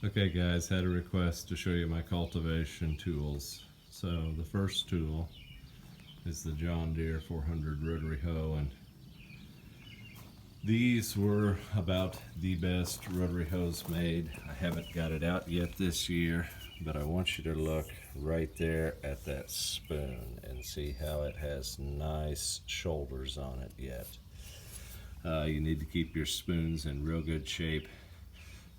Okay guys, had a request to show you my cultivation tools. So the first tool is the John Deere 400 rotary hoe, and these were about the best rotary hoes made. I haven't got it out yet this year, but I want you to look right there at that spoon and see how it has nice shoulders on it yet. You need to keep your spoons in real good shape.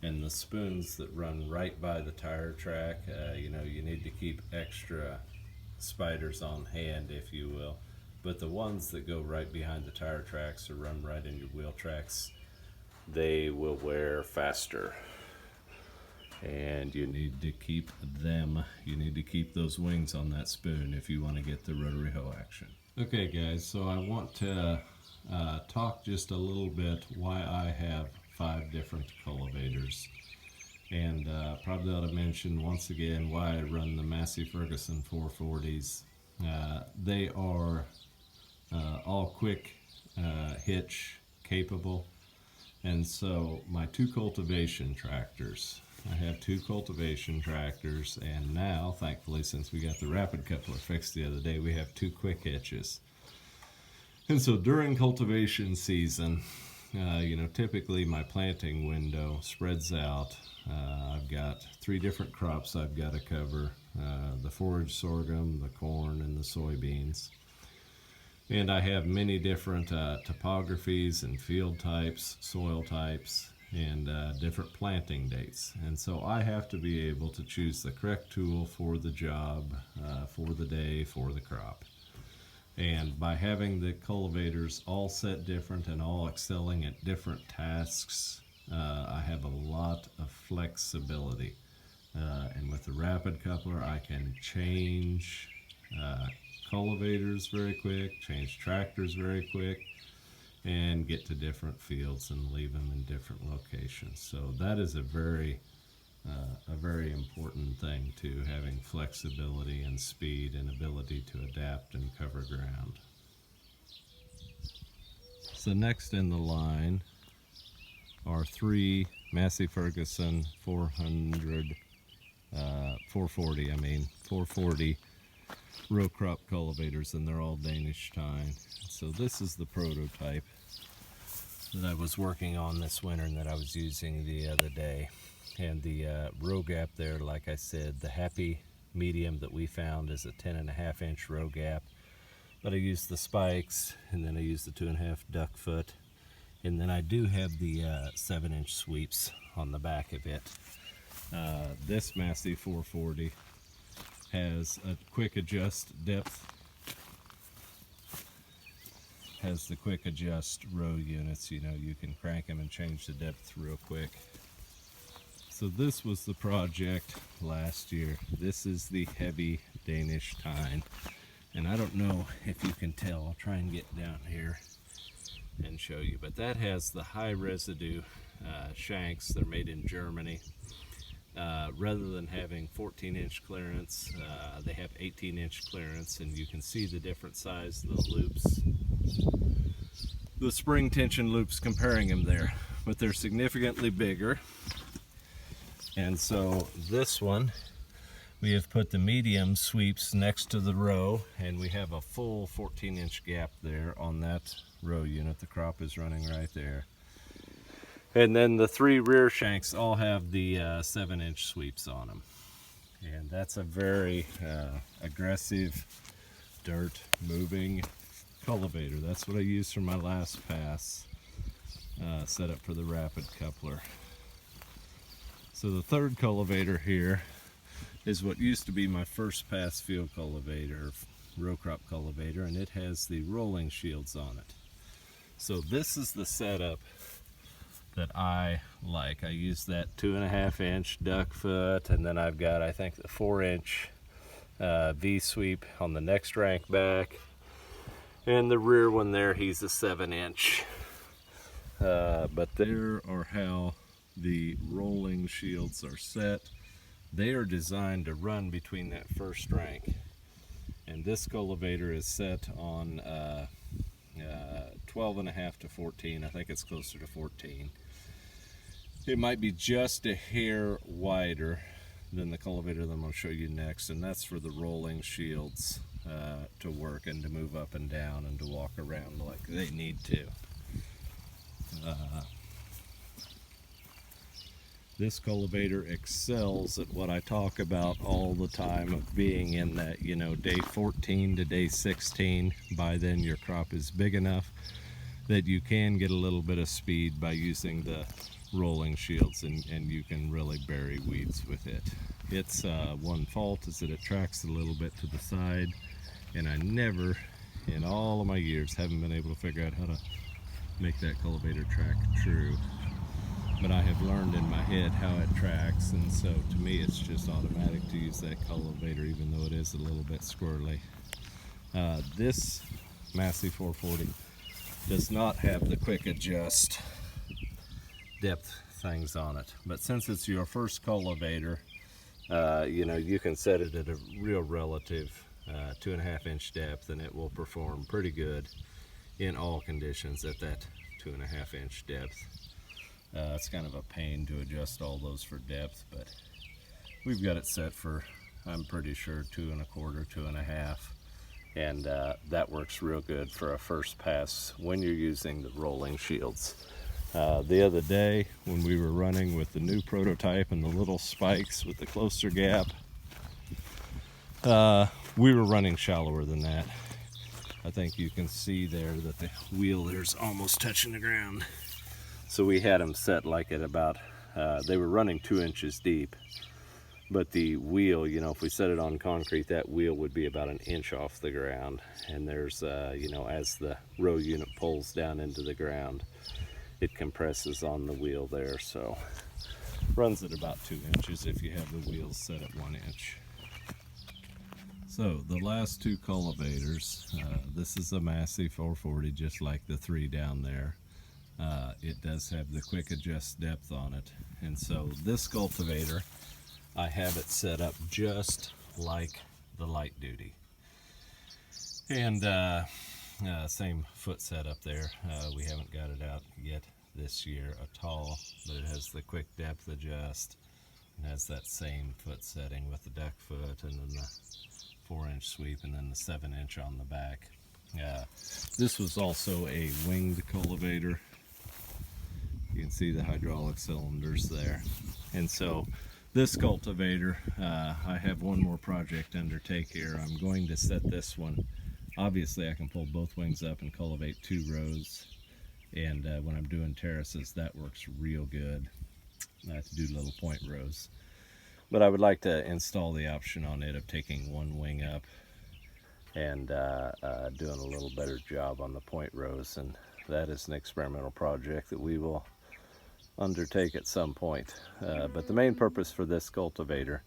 And the spoons that run right by the tire track, you need to keep extra spiders on hand, if you will. But the ones that go right behind the tire tracks or run right in your wheel tracks, they will wear faster. And you need to keep them. You need to keep those wings on that spoon if you want to get the rotary hoe action. Okay guys, so I want to talk just a little bit why I have 5 different cultivators. And probably ought to mention once again why I run the Massey Ferguson 440s. They are all quick hitch capable. And so my 2 cultivation tractors, I have 2 cultivation tractors, and now thankfully, since we got the rapid coupler fixed the other day, we have 2 quick hitches. And so during cultivation season, typically my planting window spreads out. I've got 3 different crops I've got to cover, the forage sorghum, the corn, and the soybeans. And I have many different topographies and field types, soil types, and different planting dates. And so I have to be able to choose the correct tool for the job, for the day, for the crop. And by having the cultivators all set different and all excelling at different tasks, I have a lot of flexibility. And with the rapid coupler, I can change cultivators very quick, change tractors very quick, and get to different fields and leave them in different locations. So that is a very important thing to having flexibility and speed and ability to adapt and cover ground. So next in the line are 3 Massey Ferguson 440 row crop cultivators, and they're all Danish tine. So this is the prototype that I was working on this winter and that I was using the other day. And the row gap there, like I said, the happy medium that we found is a 10.5 inch row gap. But I used the spikes, and then I used the 2.5 duck foot, and then I do have the 7-inch sweeps on the back of it. This Massey 440 has a quick adjust depth, has the quick adjust row units. You can crank them and change the depth real quick. So this was the project last year. This is the heavy Danish tine. And I don't know if you can tell. I'll try and get down here and show you. But that has the high residue shanks. They're made in Germany. Rather than having 14-inch clearance, they have 18-inch clearance. And you can see the different size of the loops. The spring tension loops, comparing them there. But they're significantly bigger. And so this one, we have put the medium sweeps next to the row, and we have a full 14-inch gap there on that row unit. The crop is running right there. And then the 3 rear shanks all have the 7-inch sweeps on them. And that's a very aggressive, dirt moving cultivator. That's what I used for my last pass setup for the rapid coupler. So the third cultivator here is what used to be my first pass field cultivator, row crop cultivator, and it has the rolling shields on it. So this is the setup that I like. I use that 2.5 inch duck foot, and then I've got, I think, the 4-inch V sweep on the next rank back, and the rear one there, he's a 7-inch. But there are how the rolling shields are set. They are designed to run between that first rank, and this cultivator is set on 12.5 to 14. I think it's closer to 14. It might be just a hair wider than the cultivator that I'm going to show you next, and that's for the rolling shields to work and to move up and down and to walk around like they need to. This cultivator excels at what I talk about all the time of being in that, you know, day 14 to day 16. By then your crop is big enough that you can get a little bit of speed by using the rolling shields, and you can really bury weeds with it. Its one fault is that it tracks a little bit to the side, and I never in all of my years haven't been able to figure out how to make that cultivator track true. But I have learned in my head how it tracks, and so to me it's just automatic to use that cultivator, even though it is a little bit squirrely. This Massey 440 does not have the quick adjust depth things on it, but since it's your first cultivator, you know, you can set it at a real relative 2.5 inch depth, and it will perform pretty good in all conditions at that 2.5 inch depth. It's kind of a pain to adjust all those for depth, but we've got it set for, I'm pretty sure, 2.25, 2.5, and that works real good for a first pass when you're using the rolling shields. The other day when we were running with the new prototype and the little spikes with the closer gap, we were running shallower than that. I think you can see there that the wheel there's almost touching the ground. So we had them set like at about, they were running 2 inches deep, but the wheel, you know, if we set it on concrete, that wheel would be about 1 inch off the ground. And there's, you know, as the row unit pulls down into the ground, it compresses on the wheel there. So runs at about 2 inches if you have the wheels set at 1 inch. So the last two cultivators, this is a Massey 440, just like the three down there. It does have the quick adjust depth on it, and so this cultivator, I have it set up just like the light duty, and same foot setup there. We haven't got it out yet this year at all, but it has the quick depth adjust and has that same foot setting with the duck foot, and then the 4-inch sweep, and then the 7-inch on the back. This was also a winged cultivator. You can see the hydraulic cylinders there. And so this cultivator, I have one more project to undertake here. I'm going to set this one. Obviously I can pull both wings up and cultivate 2 rows. And when I'm doing terraces, that works real good. I have to do little point rows. But I would like to install the option on it of taking one wing up and doing a little better job on the point rows. And that is an experimental project that we will undertake at some point. But the main purpose for this cultivator,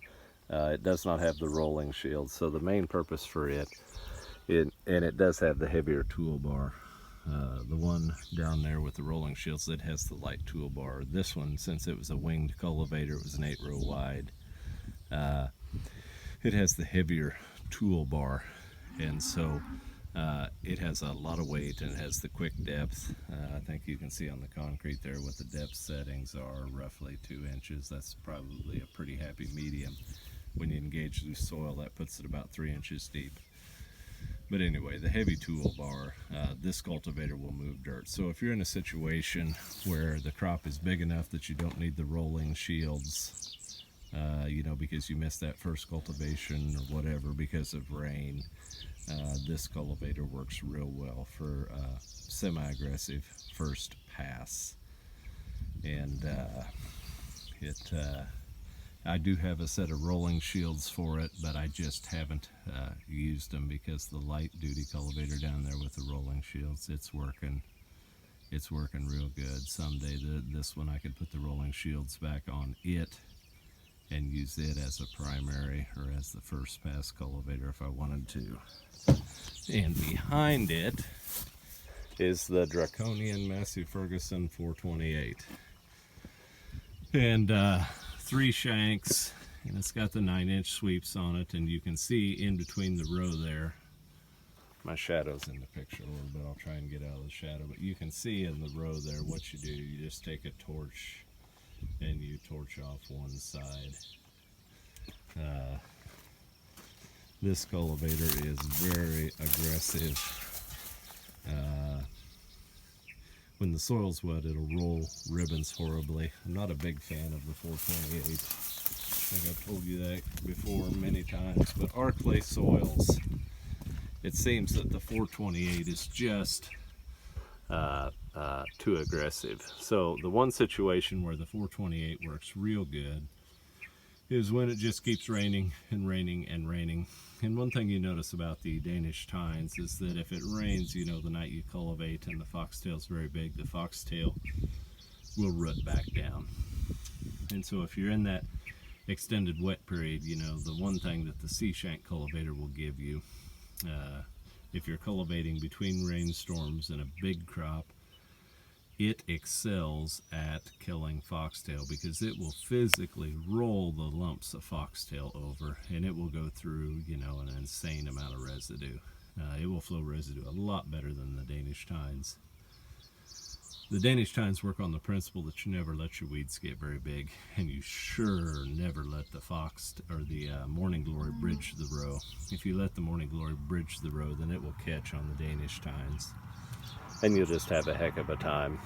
it does not have the rolling shield, so the main purpose for it, and it does have the heavier toolbar. The one down there with the rolling shields, it has the light toolbar. This one, since it was a winged cultivator, it was an 8-row wide, it has the heavier toolbar, and so it has a lot of weight, and it has the quick depth. I think you can see on the concrete there what the depth settings are, roughly 2 inches. That's probably a pretty happy medium. When you engage loose soil, that puts it about 3 inches deep. But anyway, the heavy toolbar, this cultivator will move dirt. So if you're in a situation where the crop is big enough that you don't need the rolling shields, you know, because you missed that first cultivation or whatever because of rain, this cultivator works real well for semi-aggressive first pass. And I do have a set of rolling shields for it, but I just haven't used them because the light duty cultivator down there with the rolling shields, it's working real good. Someday this one I could put the rolling shields back on it and use it as a primary or as the first pass cultivator if I wanted to. And behind it is the draconian Massey Ferguson 428. And 3 shanks, and it's got the 9-inch sweeps on it, and you can see in between the row there, my shadow's in the picture a little bit, I'll try and get out of the shadow, but you can see in the row there what you do. You just take a torch and you torch off one side. This cultivator is very aggressive. When the soil's wet, it'll roll ribbons horribly. I'm not a big fan of the 428. I think I've told you that before many times, but our clay soils, it seems that the 428 is just too aggressive. So the one situation where the 428 works real good is when it just keeps raining and raining and raining. And one thing you notice about the Danish tines is that if it rains, you know, the night you cultivate and the foxtail is very big, the foxtail will root back down. And so if you're in that extended wet period, you know, the one thing that the C-shank cultivator will give you, if you're cultivating between rainstorms and a big crop, it excels at killing foxtail because it will physically roll the lumps of foxtail over, and it will go through, you know, an insane amount of residue. It will flow residue a lot better than the Danish tines. The Danish tines work on the principle that you never let your weeds get very big, and you sure never let the morning glory bridge the row. If you let the morning glory bridge the row, then it will catch on the Danish tines, and you'll just have a heck of a time.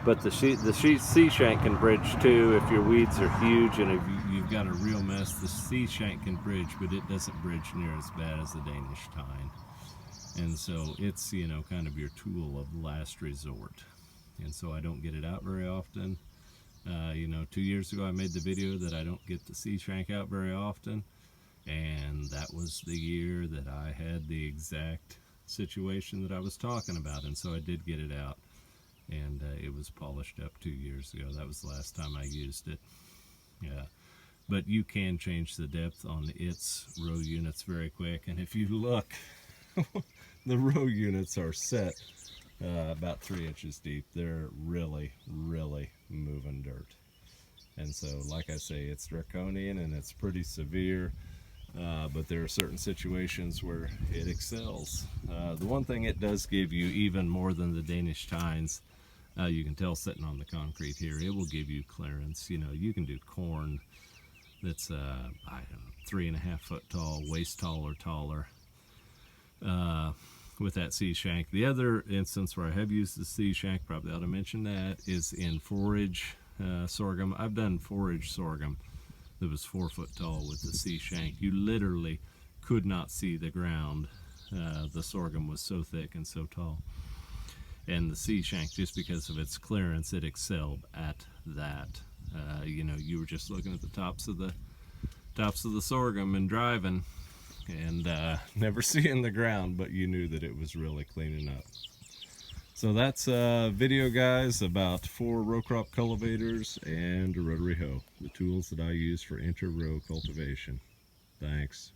But the C-shank can bridge too if your weeds are huge and if you've got a real mess. The C-shank can bridge, but it doesn't bridge near as bad as the Danish tine. And so it's, you know, kind of your tool of last resort. And so I don't get it out very often. You know, 2 years ago I made the video that I don't get the C-shank out very often, and that was the year that I had the exact situation that I was talking about, and so I did get it out, and it was polished up 2 years ago. That was the last time I used it. Yeah, but you can change the depth on its row units very quick, and if you look, the row units are set about 3 inches deep. They're really, really moving dirt. And so, like I say, it's draconian and it's pretty severe, but there are certain situations where it excels. The one thing it does give you, even more than the Danish tines, you can tell sitting on the concrete here, it will give you clearance. You know, you can do corn that's, I don't know, 3.5 foot tall, waist tall or taller, with that C-shank. The other instance where I have used the C-shank, probably ought to mention that, is in forage sorghum. I've done forage sorghum that was 4 foot tall with the C-shank. You literally could not see the ground. The sorghum was so thick and so tall. And the C-shank, just because of its clearance, it excelled at that. You know, you were just looking at the tops of the sorghum and driving, and never seeing the ground, but you knew that it was really cleaning up. So that's a video, guys, about 4 row crop cultivators and a rotary hoe, the tools that I use for inter-row cultivation. Thanks.